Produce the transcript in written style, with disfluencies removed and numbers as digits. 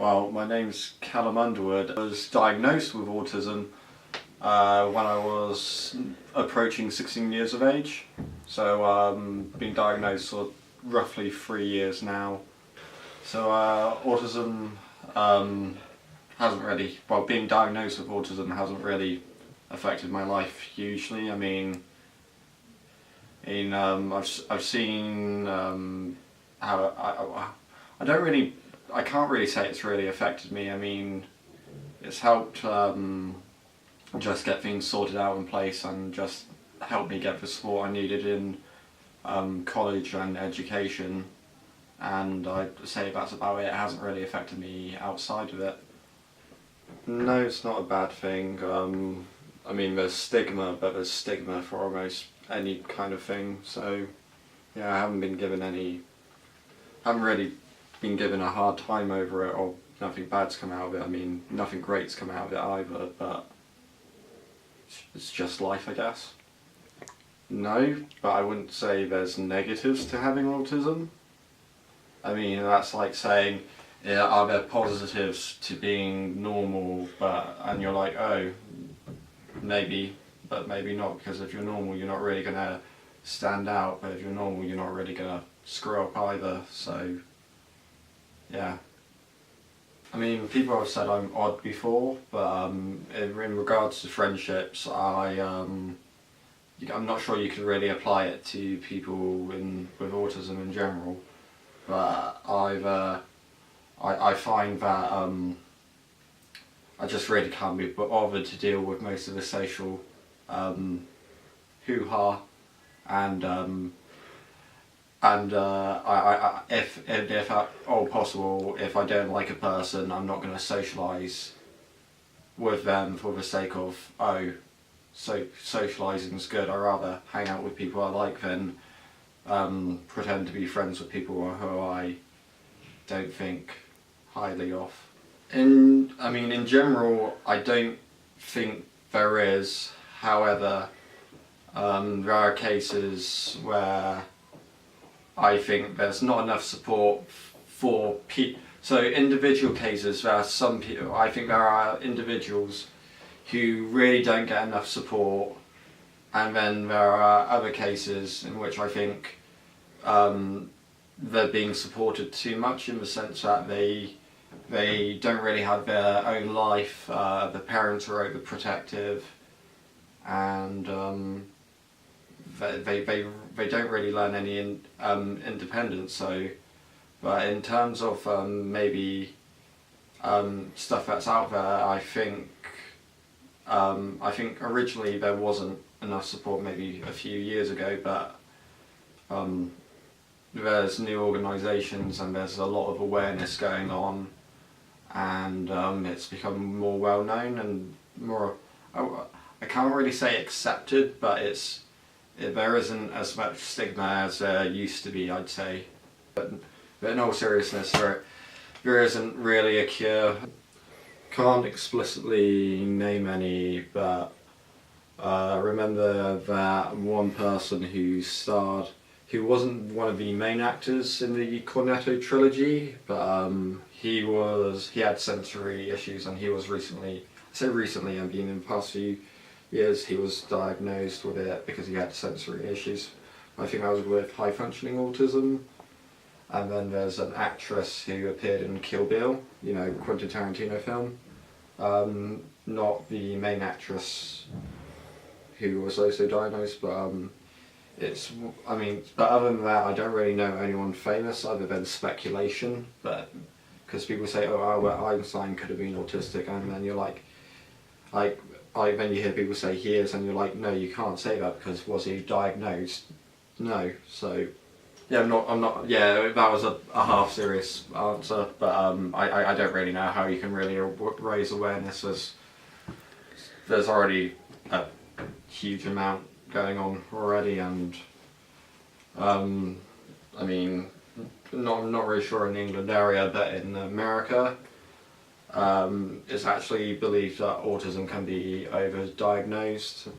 Well, my name's Callum Underwood. I was diagnosed with autism when I was approaching 16 years of age. So been diagnosed for roughly 3 years now. So autism hasn't really, well, being diagnosed with autism hasn't really affected my life hugely. I've seen how I can't really say it's really affected me. I mean, it's helped just get things sorted out in place and just helped me get the support I needed in college and education. And I'd say that's about it. It hasn't really affected me outside of it. No, it's not a bad thing. I mean, there's stigma, but there's stigma for almost any kind of thing. So, yeah, I haven't really been given a hard time over it, or nothing bad's come out of it. I mean, nothing great's come out of it either, but it's just life, I guess. No, but I wouldn't say there's negatives to having autism. I mean, that's like saying, yeah, are there positives to being normal, and you're like, oh, maybe, but maybe not, because if you're normal, you're not really going to stand out, but if you're normal, you're not really going to screw up either, so, yeah. I mean, people have said I'm odd before, but in regards to friendships, I'm not sure you could really apply it to people with autism in general, but I find that I just really can't be bothered to deal with most of the social hoo-ha, and if at all possible, if I don't like a person, I'm not going to socialise with them for the sake of, oh, so socialising's good. I'd rather hang out with people I like than pretend to be friends with people who I don't think highly of. In general, I don't think there is. However, there are cases where I think there's not enough support for so individual cases, there are some people, I think there are individuals who really don't get enough support, and then there are other cases in which I think they're being supported too much, in the sense that they don't really have their own life, the parents are overprotective, and they don't really learn any independence. So, but in terms of maybe stuff that's out there, I think originally there wasn't enough support maybe a few years ago, but there's new organisations and there's a lot of awareness going on, and it's become more well known and more, I can't really say accepted, but there isn't as much stigma as there used to be, I'd say. But in all seriousness, there isn't really a cure. Can't explicitly name any, but I remember that one person who wasn't one of the main actors in the Cornetto trilogy, but he had sensory issues, and he was recently, I mean in the past few years, he was diagnosed with it because he had sensory issues. I think that was with high functioning autism. And then there's an actress who appeared in Kill Bill, Quentin Tarantino film. Not the main actress who was also diagnosed, but but other than that, I don't really know anyone famous other than speculation. But because people say, oh, Albert Einstein could have been autistic, and then you're like, then you hear people say he is, and you're like, no, you can't say that, because was he diagnosed? No. So yeah, I'm not. Yeah, that was a half serious answer, but I don't really know how you can really raise awareness, as there's already a huge amount going on already, and I mean, I'm not really sure in the England area, but in America, it's actually believed that autism can be overdiagnosed,